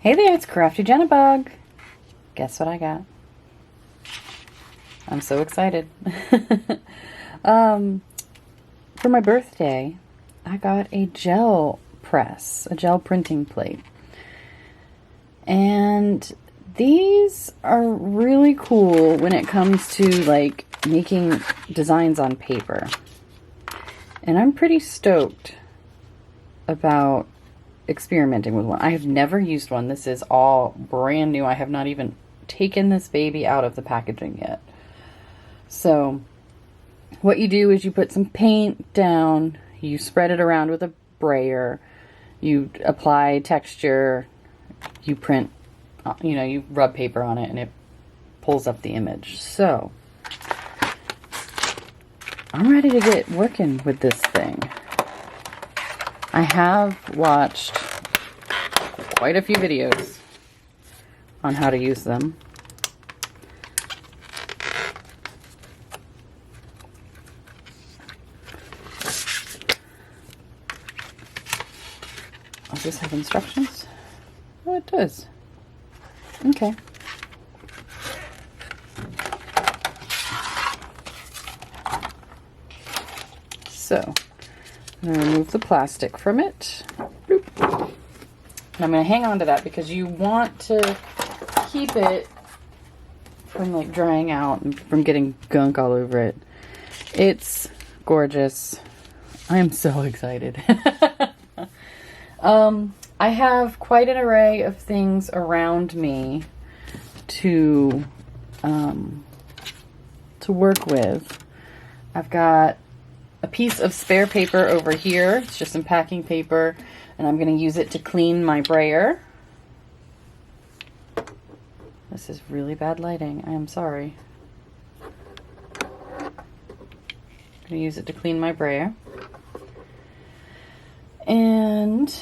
Hey there, it's Crafty Jennabug. Guess what I got? I'm so excited. For my birthday, I got a gel press, a gel printing plate. And these are really cool when it comes to like making designs on paper. And I'm pretty stoked about experimenting with one. I have never used one. This is all brand new. I have not even taken this baby out of the packaging yet. So what you do is you put some paint down, you spread it around with a brayer, you apply texture, you print, you rub paper on it and it pulls up the image. So I'm ready to get working with this thing. I have watched quite a few videos on how to use them. Does this have instructions? Oh, it does. Okay. So, I'm going to remove the plastic from it. Bloop. And I'm going to hang on to that because you want to keep it from like drying out and from getting gunk all over it. It's gorgeous. I am so excited. I have quite an array of things around me to work with. I've got a piece of spare paper over here. It's just some packing paper, and I'm going to use it to clean my brayer. This is really bad lighting. I am sorry. I'm going to use it to clean my brayer. And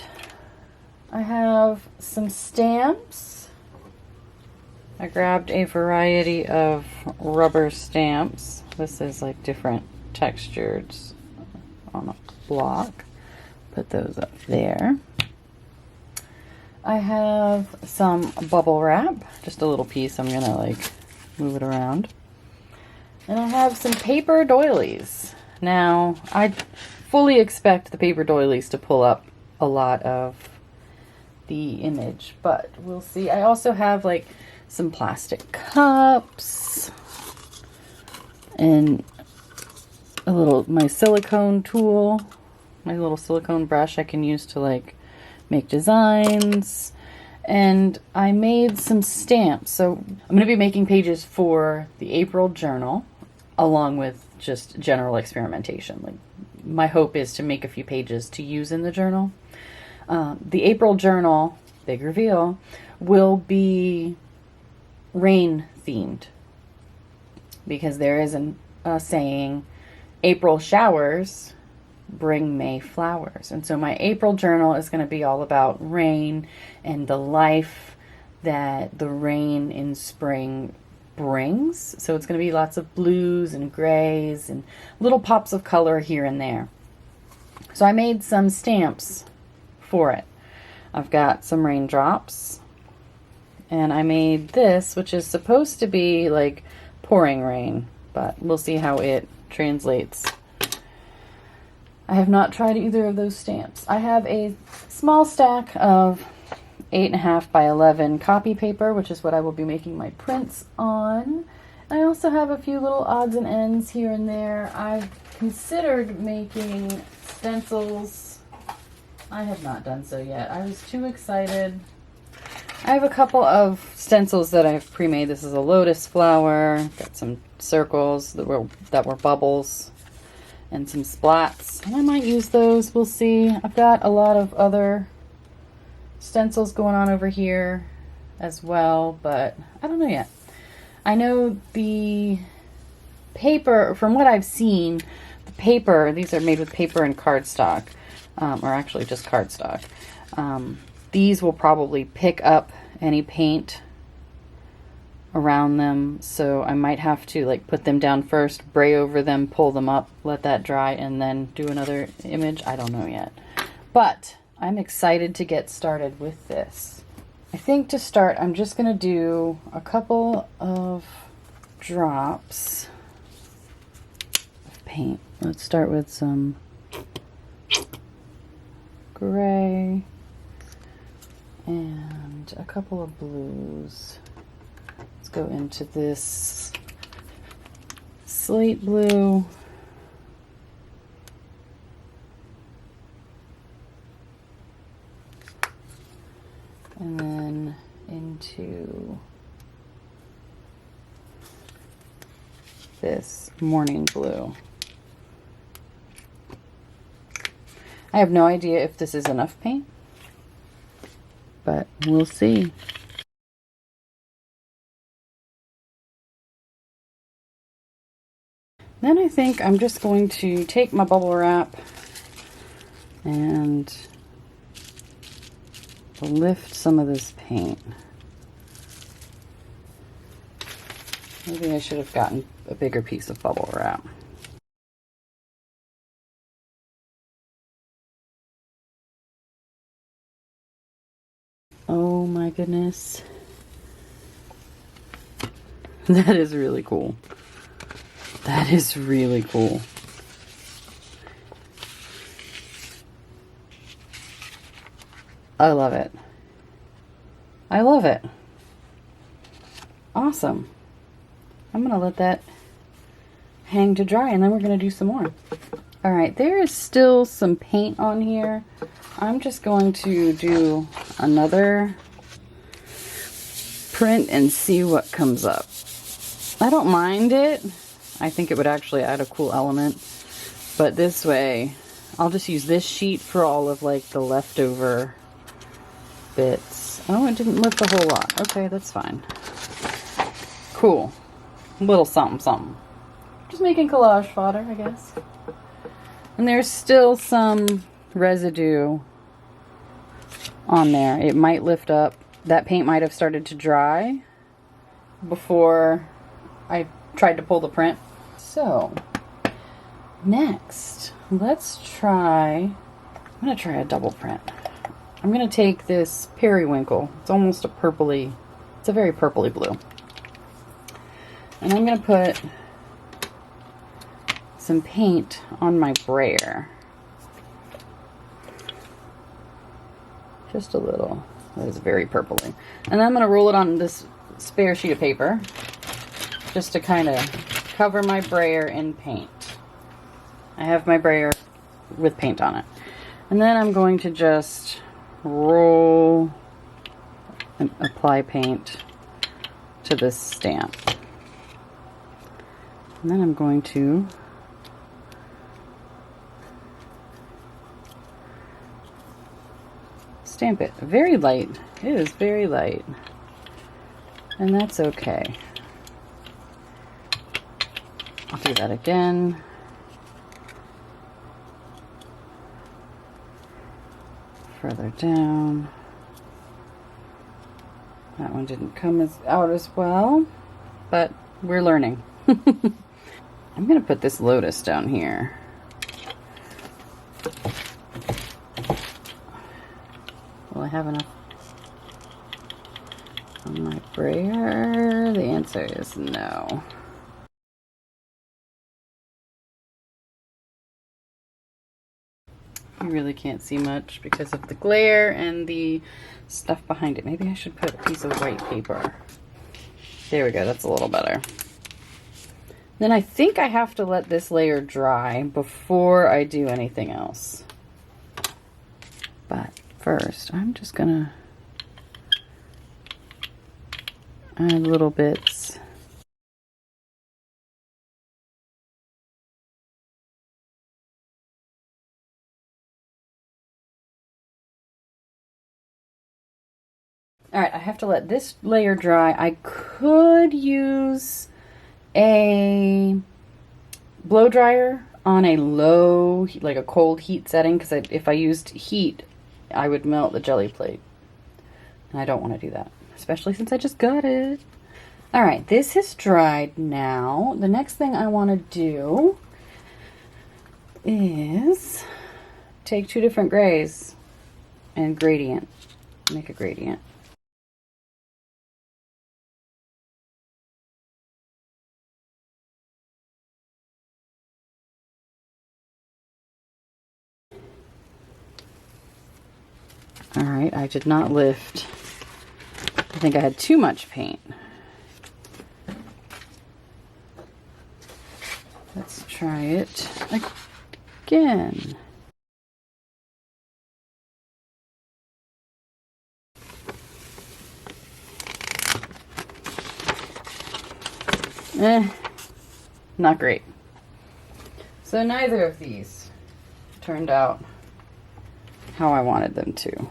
I have some stamps. I grabbed a variety of rubber stamps. This is like different textures on a block. Put those up there. I have some bubble wrap, just a little piece. I'm gonna like move it around. And I have some paper doilies. Now, I fully expect the paper doilies to pull up a lot of the image, but we'll see. I also have like some plastic cups and my silicone tool, my little silicone brush I can use to like make designs. And I made some stamps. So I'm going to be making pages for the April journal along with just general experimentation. Like my hope is to make a few pages to use in the journal. The April journal, big reveal, will be rain themed because there is a saying, April showers bring May flowers. And so my April journal is going to be all about rain and the life that the rain in spring brings. So it's going to be lots of blues and grays and little pops of color here and there. So I made some stamps for it. I've got some raindrops, and I made this, which is supposed to be like pouring rain, but we'll see how it translates. I have not tried either of those stamps. I have a small stack of 8.5 by 11 copy paper, which is what I will be making my prints on. I also have a few little odds and ends here and there. I've considered making stencils. I have not done so yet. I was too excited. I have a couple of stencils that I've pre-made. This is a lotus flower. Got some circles that were bubbles and some splats. And I might use those. We'll see. I've got a lot of other stencils going on over here as well, but I don't know yet. I know the paper, from what I've seen, the paper, these are made with paper and cardstock, or actually just cardstock. These will probably pick up any paint around them, so I might have to like put them down first, bray over them, pull them up, let that dry, and then do another image. I don't know yet, but I'm excited to get started with this. I think to start, I'm just going to do a couple of drops of paint. Let's start with some gray and a couple of blues. Let's go into this slate blue. And then into this morning blue. I have no idea if this is enough paint, but we'll see. Then I think I'm just going to take my bubble wrap and lift some of this paint. Maybe I should have gotten a bigger piece of bubble wrap. Oh my goodness. That is really cool. That is really cool. I love it. I love it. Awesome. I'm going to let that hang to dry and then we're going to do some more. All right, there is still some paint on here. I'm just going to do another print and see what comes up. I don't mind it. I think it would actually add a cool element. But this way, I'll just use this sheet for all of like the leftover bits. Oh, it didn't lift a whole lot. Okay, that's fine. Cool. Little something, something. Just making collage fodder, I guess. And there's still some residue on there. It might lift up. That paint might have started to dry before I tried to pull the print. So, next, let's try, I'm going to try a double print. I'm going to take this periwinkle. It's almost a purpley, it's a very purpley blue. And I'm going to put some paint on my brayer. Just a little. That is very purpley. And then I'm going to roll it on this spare sheet of paper just to kind of cover my brayer in paint. I have my brayer with paint on it. And then I'm going to just roll and apply paint to this stamp. And then I'm going to stamp it. Very light. It is very light. And that's okay. I'll do that again. Further down. That one didn't come out as well, but we're learning. I'm going to put this lotus down here. Will I have enough on my brayer? The answer is no. You really can't see much because of the glare and the stuff behind it. Maybe I should put a piece of white paper. There we go, that's a little better. Then I think I have to let this layer dry before I do anything else. But first, I'm just gonna add little bits. All right, I have to let this layer dry. I could use a blow dryer on a low, like a cold heat setting, because if I used heat, I would melt the jelly plate. And I don't want to do that, especially since I just got it. All right, this is dried now. The next thing I want to do is take two different grays and gradient, make a gradient. All right, I did not lift. I think I had too much paint. Let's try it again. Not great. So neither of these turned out how I wanted them to.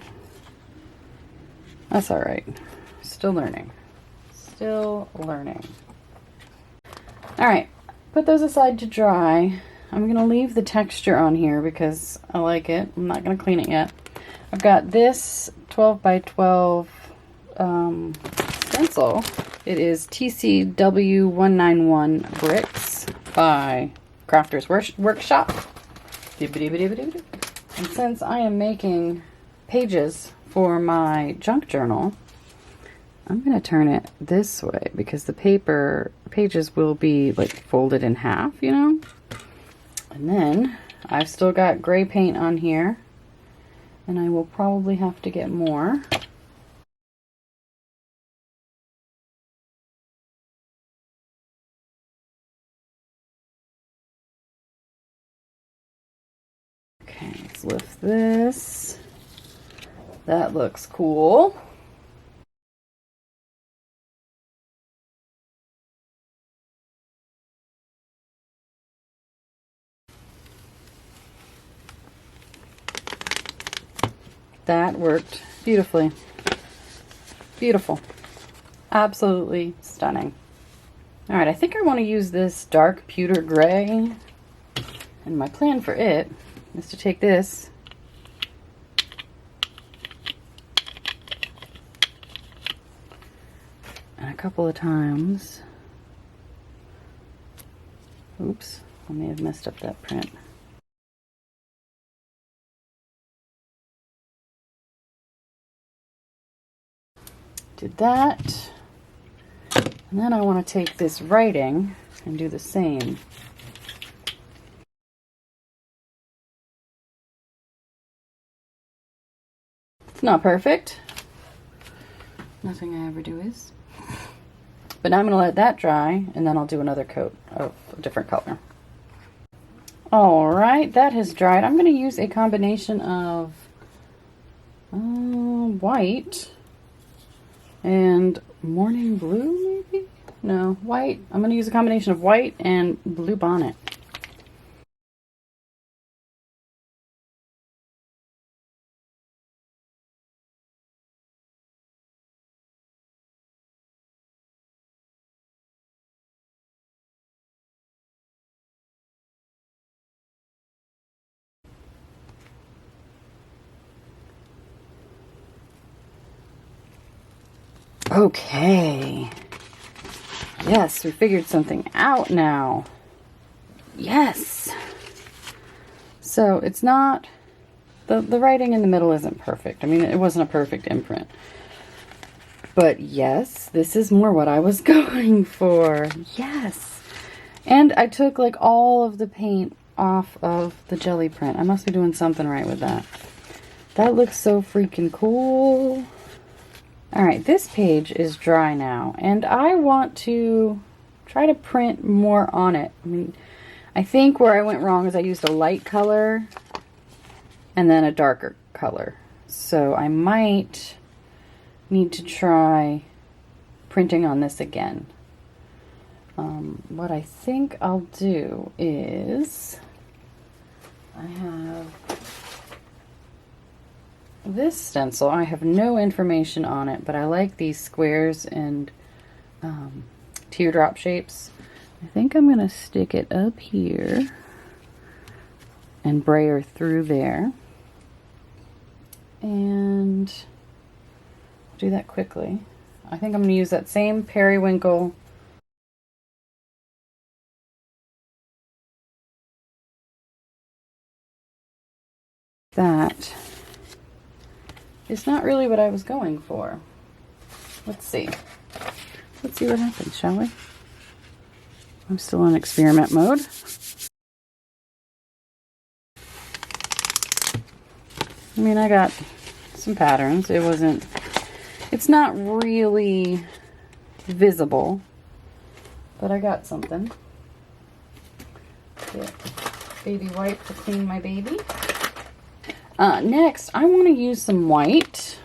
That's all right. Still learning. Still learning. All right, put those aside to dry. I'm gonna leave the texture on here because I like it. I'm not gonna clean it yet. I've got this 12 by 12 stencil. It is TCW191 Bricks by Crafter's Workshop. And since I am making pages for my junk journal, I'm going to turn it this way because the pages will be like folded in half, you know? And then I've still got gray paint on here, and I will probably have to get more. Okay, let's lift this. That looks cool. That worked beautifully. Beautiful. Absolutely stunning. All right, I think I want to use this dark pewter gray. And my plan for it is to take this and a couple of times. Oops, I may have messed up that print. Did that. And then I want to take this writing and do the same. It's not perfect. Nothing I ever do is. But now I'm going to let that dry, and then I'll do another coat of a different color. Alright, that has dried. I'm going to use a combination of white and morning blue, maybe? No, white. I'm going to use a combination of white and blue bonnet. Okay. Yes, we figured something out now. Yes. So it's not, the writing in the middle isn't perfect. I mean, it wasn't a perfect imprint. But yes, this is more what I was going for. Yes. And I took like all of the paint off of the jelly print. I must be doing something right with that. That looks so freaking cool. Alright, this page is dry now, and I want to try to print more on it. I mean, I think where I went wrong is I used a light color and then a darker color. So I might need to try printing on this again. What I think I'll do is I have this stencil. I have no information on it, but I like these squares and teardrop shapes. I think I'm going to stick it up here and brayer through there. And do that quickly. I think I'm going to use that same periwinkle that is not really what I was going for. Let's see. Let's see what happens, shall we? I'm still in experiment mode. I mean, I got some patterns. It's not really visible, but I got something. Get baby wipe to clean my baby. Next, I want to use some white,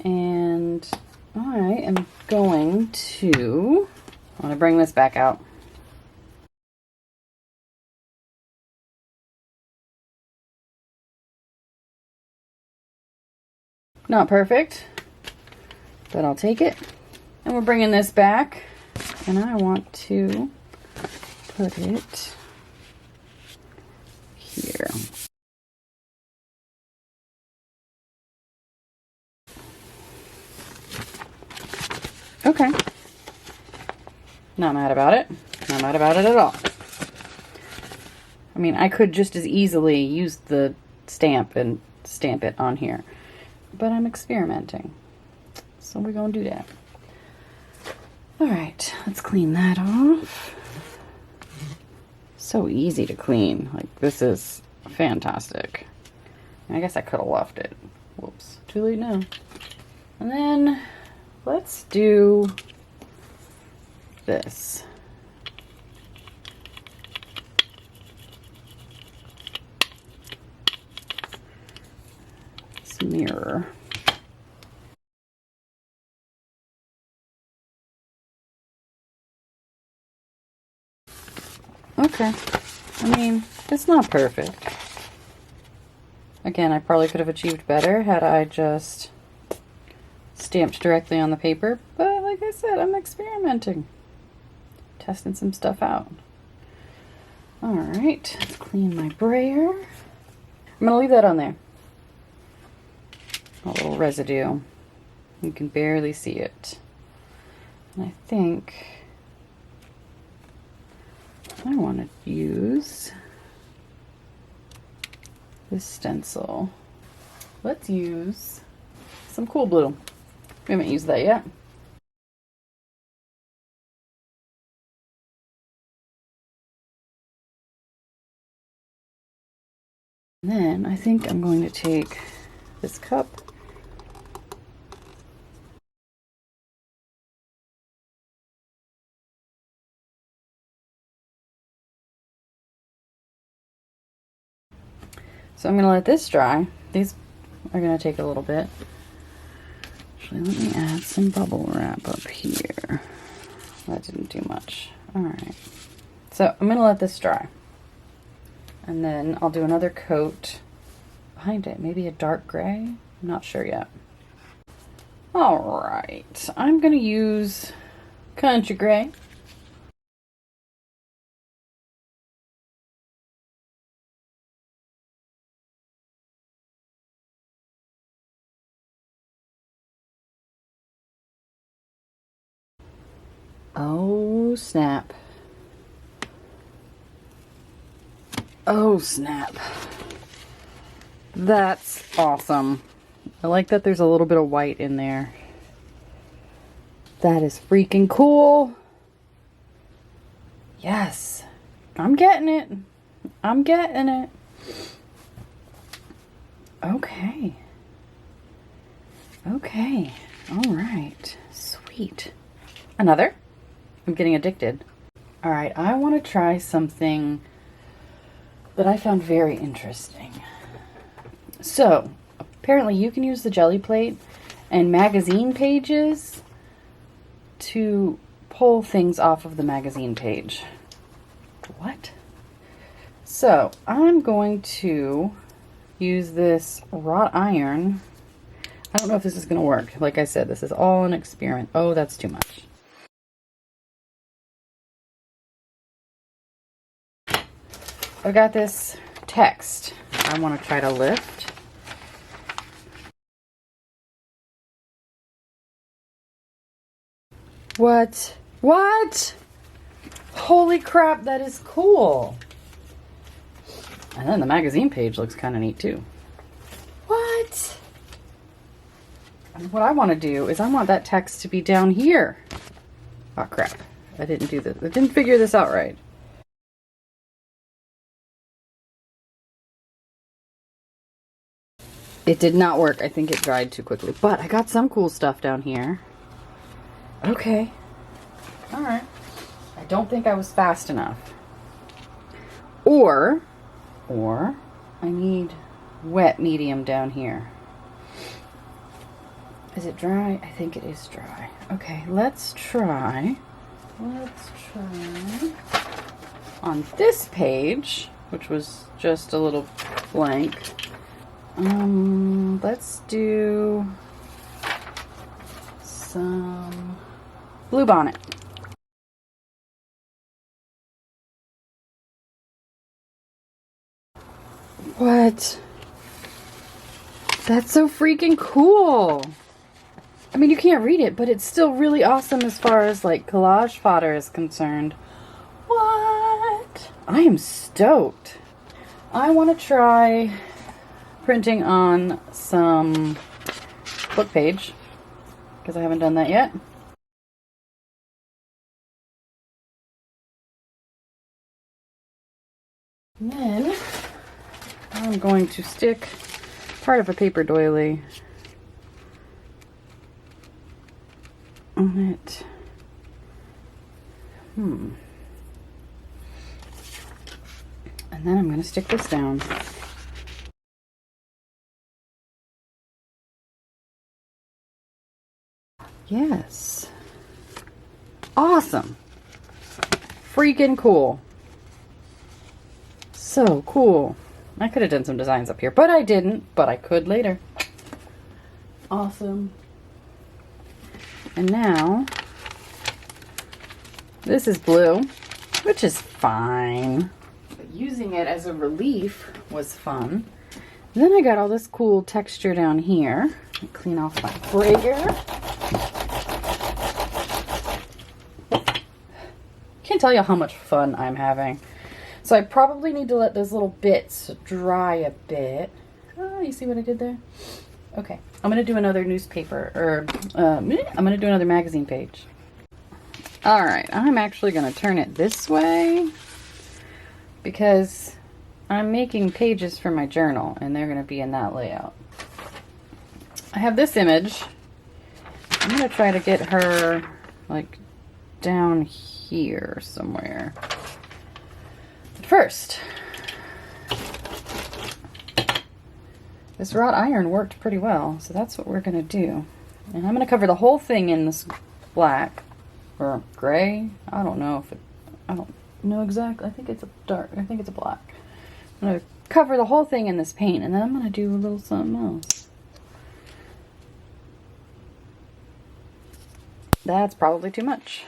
and I am going to bring this back out. Not perfect, but I'll take it. And we're bringing this back, and I want to put it here. Okay. Not mad about it. Not mad about it at all. I mean, I could just as easily use the stamp and stamp it on here, but I'm experimenting, so we're gonna do that. All right, let's clean that off. So easy to clean. Like, this is fantastic. I guess I could have left it. Whoops, too late now. And then let's do this. This mirror. Okay. I mean, it's not perfect. Again, I probably could have achieved better had I just stamped directly on the paper, but like I said, I'm experimenting. Testing some stuff out. Alright, let's clean my brayer. I'm going to leave that on there. A little residue. You can barely see it. And I think I want to use this stencil. Let's use some Cool Blue. We haven't used that yet. And then I think I'm going to take this cup so I'm going to let this dry. These are going to take a little bit. Actually, let me add some bubble wrap up here. That didn't do much. Alright. So I'm going to let this dry. And then I'll do another coat behind it. Maybe a dark gray? I'm not sure yet. Alright. I'm going to use Country Gray. Oh, snap. Oh, snap. That's awesome. I like that there's a little bit of white in there. That is freaking cool. Yes. I'm getting it. I'm getting it. Okay. Okay. All right. Sweet. Another? I'm getting addicted. All right, I want to try something that I found very interesting. So, apparently you can use the jelly plate and magazine pages to pull things off of the magazine page. What? So, I'm going to use this wrought iron. I don't know if this is going to work. Like I said, this is all an experiment. Oh, that's too much. I've got this text I want to try to lift. What? What? Holy crap, that is cool. And then the magazine page looks kind of neat too. What? And what I want to do is I want that text to be down here. Oh crap, I didn't do this. I didn't figure this out right. It did not work. I think it dried too quickly. But I got some cool stuff down here. Okay. Alright. I don't think I was fast enough. Or I need wet medium down here. Is it dry? I think it is dry. Okay, let's try on this page, which was just a little blank. Let's do some blue bonnet. What? That's so freaking cool. I mean, you can't read it, but it's still really awesome as far as like collage fodder is concerned. What? I am stoked. I want to try printing on some book page because I haven't done that yet. And then I'm going to stick part of a paper doily on it. And then I'm going to stick this down. Yes. Awesome. Freaking cool. So cool. I could have done some designs up here, but I didn't, but I could later. Awesome. And now, this is blue, which is fine. But using it as a relief was fun. And then I got all this cool texture down here. Let me clean off my brayer. Can't tell you how much fun I'm having. So I probably need to let those little bits dry a bit. Oh, you see what I did there? Okay, I'm going to do another newspaper, or I'm going to do another magazine page. Alright, I'm actually going to turn it this way because I'm making pages for my journal and they're going to be in that layout. I have this image. I'm going to try to get her like down here somewhere. First, this wrought iron worked pretty well, so that's what we're going to do. And I'm going to cover the whole thing in this black, or gray. I don't know if it, I don't know exactly. I think it's a dark, I think it's a black. I'm going to cover the whole thing in this paint, and then I'm going to do a little something else. That's probably too much.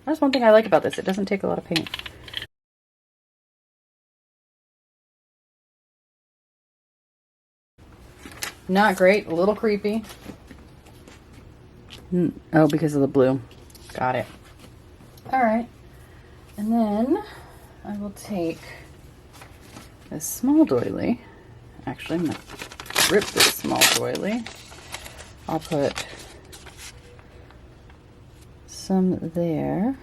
That's one thing I like about this. It doesn't take a lot of paint. Not great, a little creepy. Oh, because of the blue. Got it. Alright. And then I will take this small doily. Actually, I'm going to rip this small doily. I'll put some there.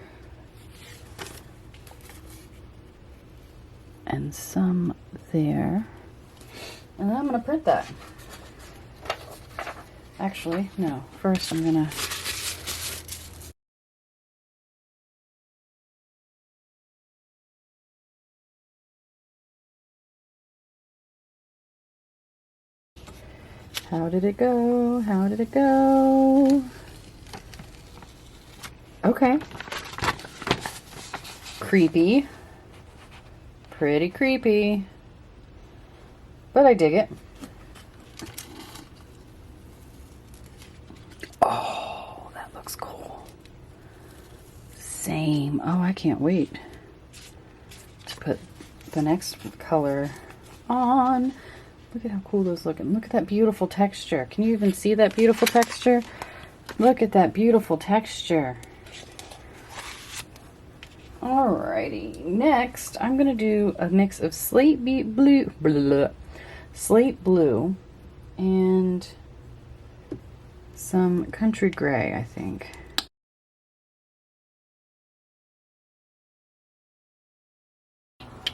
And some there. And then I'm going to print that. Actually, no. First, I'm gonna... How did it go? How did it go? Okay. Creepy. Pretty creepy. But I dig it. Oh, that looks cool. Same. Oh, I can't wait to put the next color on. Look at how cool those look. And look at that beautiful texture. Can you even see that beautiful texture? Look at that beautiful texture. Alrighty. Next, I'm going to do a mix of slate blue, slate blue, and some country gray, I think.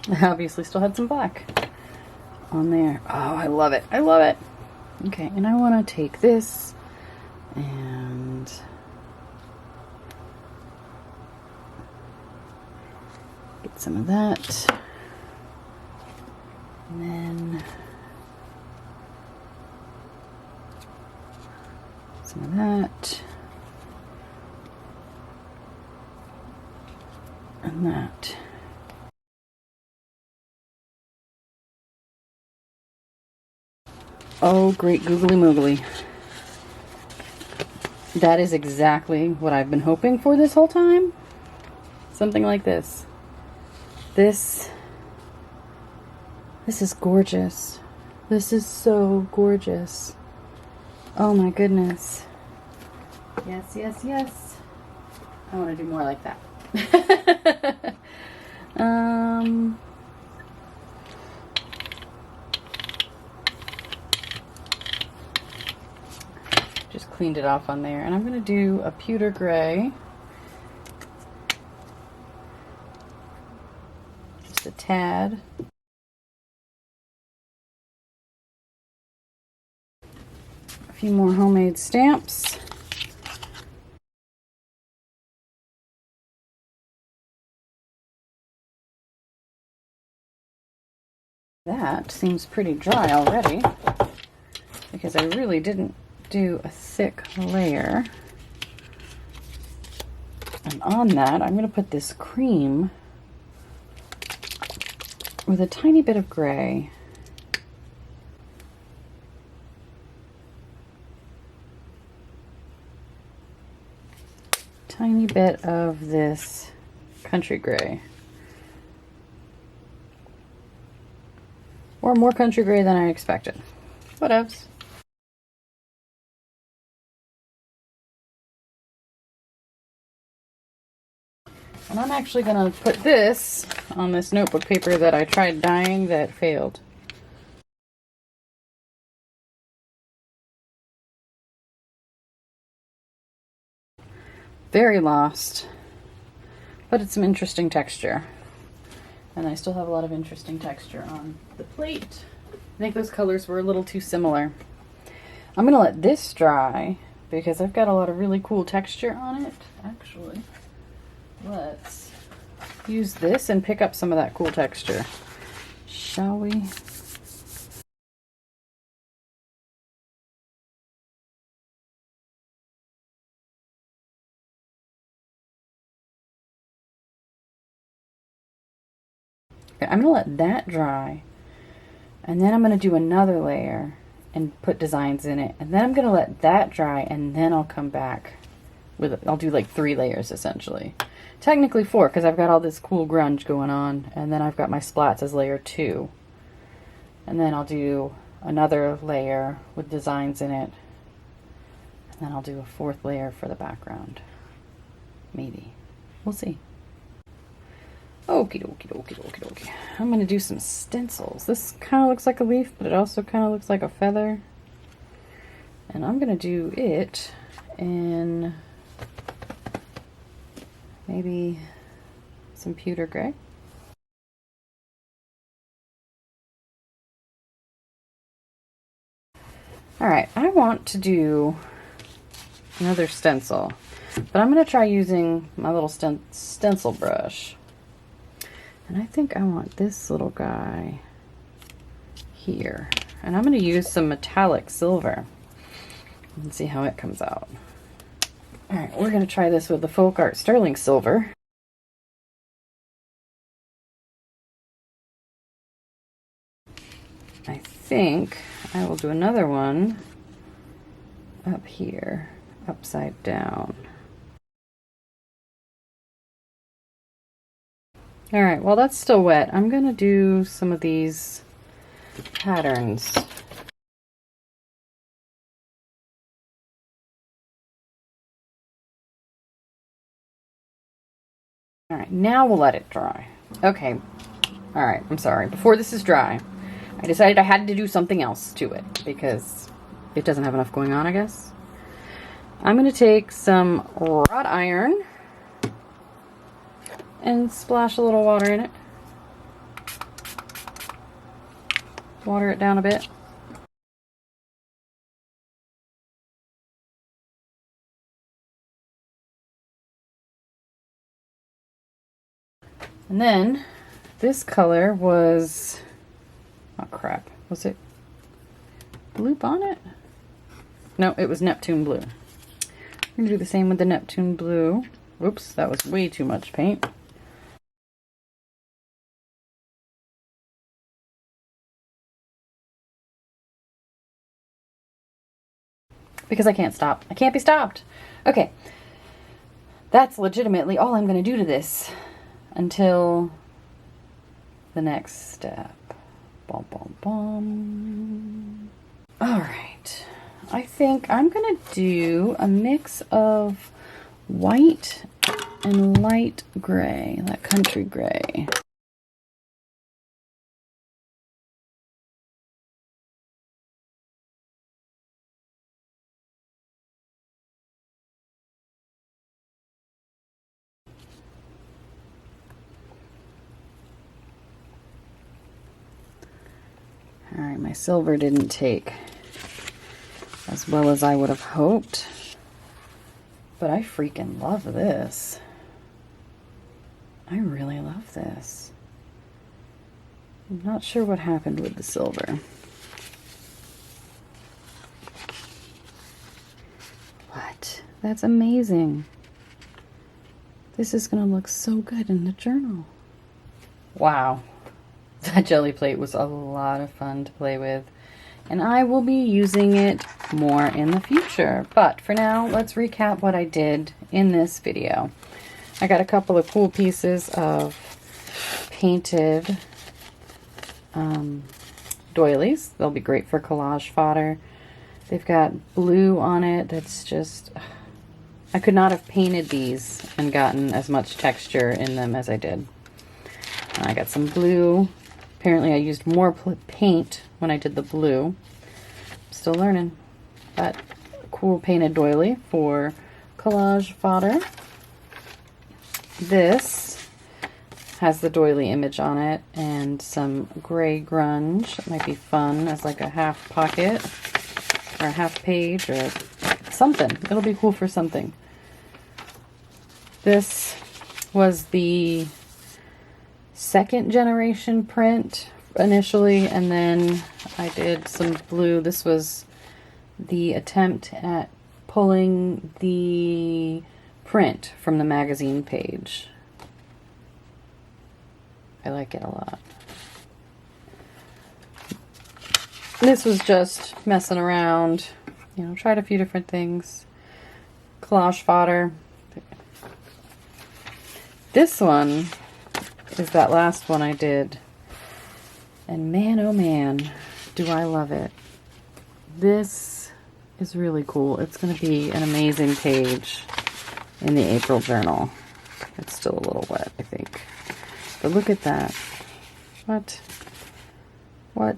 I obviously still had some black on there. Oh, I love it. I love it. Okay, and I want to take this and get some of that. And then some of that. And that. Oh, great googly moogly. That is exactly what I've been hoping for this whole time. Something like this. This is gorgeous. This is so gorgeous. Oh my goodness. Yes, yes, yes. I want to do more like that. Just cleaned it off on there, and I'm going to do a pewter gray. Just a tad. A few more homemade stamps. That seems pretty dry already, because I really didn't do a thick layer. And on that, I'm going to put this cream with a tiny bit of gray. Tiny bit of this country gray. Or more country gray than I expected. Whatevs. And I'm actually going to put this on this notebook paper that I tried dyeing that failed. Very lost, but it's some interesting texture. And I still have a lot of interesting texture on the plate. I think those colors were a little too similar. I'm going to let this dry because I've got a lot of really cool texture on it. Actually, let's use this and pick up some of that cool texture. Shall we? Okay, I'm going to let that dry. And then I'm going to do another layer and put designs in it. And then I'm going to let that dry, and then I'll come back with, I'll do like 3 layers essentially. Technically 4, because I've got all this cool grunge going on. And then I've got my splats as layer 2. And then I'll do another layer with designs in it. And then I'll do a 4th layer for the background. Maybe. We'll see. Okie dokie dokie dokie dokie. I'm going to do some stencils. This kind of looks like a leaf, but it also kind of looks like a feather. And I'm going to do it in maybe some pewter gray. Alright, I want to do another stencil, but I'm going to try using my little stencil brush. And I think I want this little guy here. And I'm going to use some metallic silver and see how it comes out. Alright, we're going to try this with the Folk Art Sterling Silver. I think I will do another one up here, upside down. Alright, well that's still wet. I'm going to do some of these patterns. Alright, now we'll let it dry. Okay, alright, I'm sorry. Before this is dry, I decided I had to do something else to it because it doesn't have enough going on, I guess. I'm going to take some wrought iron and splash a little water in it. Water it down a bit. And then this color was, oh crap, was it blue bonnet? No, it was Neptune blue. I'm gonna do the same with the Neptune blue. Oops, that was way too much paint. Because I can't stop. I can't be stopped. Okay. That's legitimately all I'm going to do to this until the next step. Bum, bum, bum. All right. I think I'm going to do a mix of white and light gray, that country gray. All right, my silver didn't take as well as I would have hoped, but I freaking love this. I really love this. I'm not sure what happened with the silver. What? That's amazing. This is gonna look so good in the journal. Wow. That jelly plate was a lot of fun to play with, and I will be using it more in the future. But for now, let's recap what I did in this video. I got a couple of cool pieces of painted doilies. They'll be great for collage fodder. They've got blue on it that's just... I could not have painted these and gotten as much texture in them as I did. I got some blue. Apparently I used more paint when I did the blue. Still learning. But cool painted doily for collage fodder. This has the doily image on it and some gray grunge. It might be fun as like a half pocket or a half page or something. It'll be cool for something. This was the second generation print initially, and then I did some blue. This was the attempt at pulling the print from the magazine page. I like it a lot. This was just messing around, you know, tried a few different things. Collage fodder. This one is that last one I did, and man oh man do I love it. This is really cool. It's going to be an amazing page in the April journal. It's still a little wet, I think, but look at that. What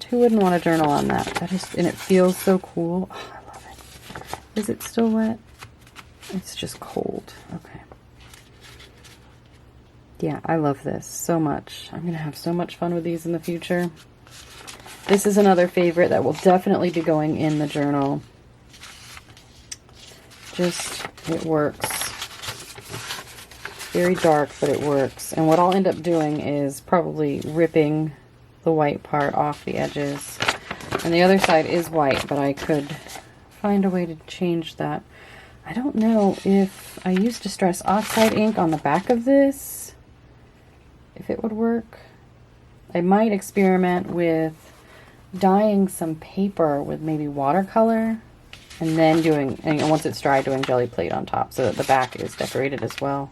who wouldn't want a journal on that? That is, and it feels so cool. Oh, I love it. Is it still wet? It's just cold. Okay. Yeah, I love this so much. I'm going to have so much fun with these in the future. This is another favorite that will definitely be going in the journal. Just, it works. Very dark, but it works. And what I'll end up doing is probably ripping the white part off the edges. And the other side is white, but I could find a way to change that. I don't know if I use Distress Oxide ink on the back of this, if it would work. I might experiment with dyeing some paper with maybe watercolor, and then doing, and once it's dry, doing jelly plate on top so that the back is decorated as well.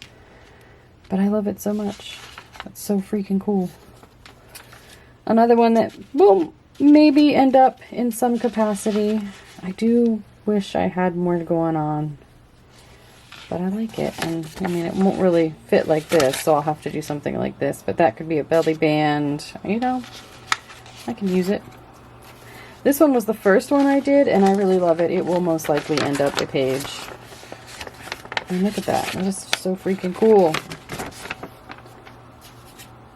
But I love it so much. It's so freaking cool. Another one that will maybe end up in some capacity. I do wish I had more going on, but I like it. And I mean, it won't really fit like this, so I'll have to do something like this, but that could be a belly band, you know, I can use it. This one was the first one I did, and I really love it. It will most likely end up a page. And look at that. That is so freaking cool.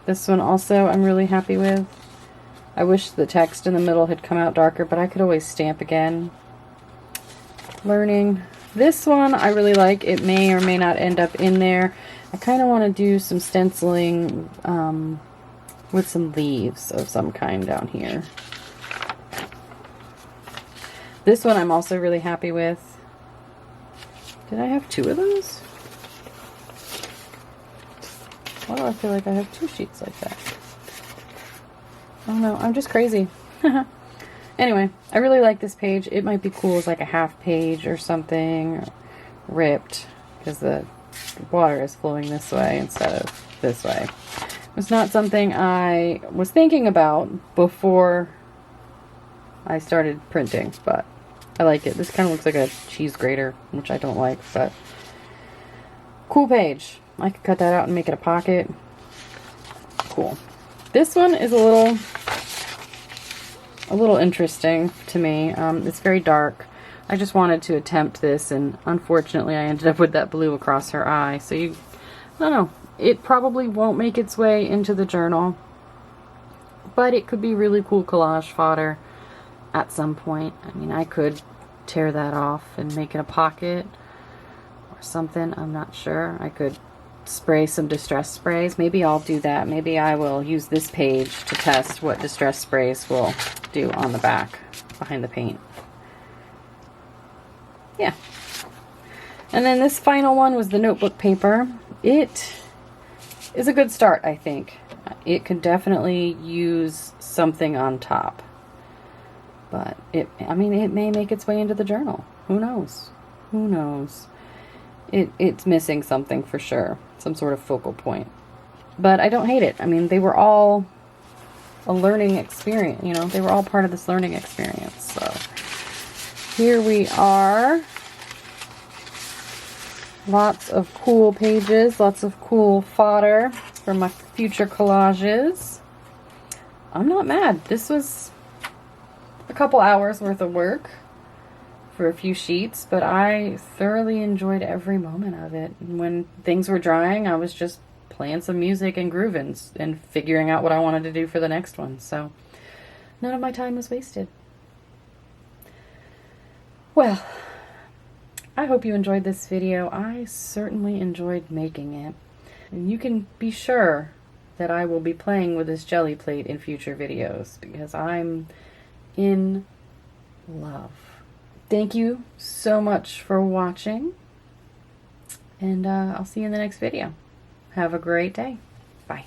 This one also I'm really happy with. I wish the text in the middle had come out darker, but I could always stamp again. Learning. This one I really like. It may or may not end up in there. I kind of want to do some stenciling with some leaves of some kind down here. This one I'm also really happy with. Did I have 2 of those? Why do I feel like I have 2 sheets like that? Oh no, I'm just crazy. Anyway, I really like this page. It might be cool as like a half page or something, ripped, because the water is flowing this way instead of this way. It's not something I was thinking about before I started printing, but I like it. This kind of looks like a cheese grater, which I don't like, but cool page. I could cut that out and make it a pocket. Cool. This one is a little interesting to me. It's very dark. I just wanted to attempt this, and unfortunately I ended up with that blue across her eye. So I don't know. It probably won't make its way into the journal, but it could be really cool collage fodder at some point. I mean, I could tear that off and make it a pocket or something. I'm not sure. I could spray some distress sprays. Maybe I'll do that. Maybe I will use this page to test what distress sprays will do on the back behind the paint. Yeah. And then this final one was the notebook paper. It is a good start, I think. It could definitely use something on top. But I mean, it may make its way into the journal. Who knows? Who knows? It's missing something for sure. Some sort of focal point. But I don't hate it. I mean, they were all a learning experience, you know? They were all part of this learning experience. So here we are. Lots of cool pages, lots of cool fodder for my future collages. I'm not mad. This was a couple hours worth of work for a few sheets, but I thoroughly enjoyed every moment of it. And when things were drying, I was just playing some music and grooving and figuring out what I wanted to do for the next one. So none of my time was wasted. Well, I hope you enjoyed this video. I certainly enjoyed making it. And you can be sure that I will be playing with this jelly plate in future videos because I'm in love. Thank you so much for watching, and I'll see you in the next video. Have a great day. Bye.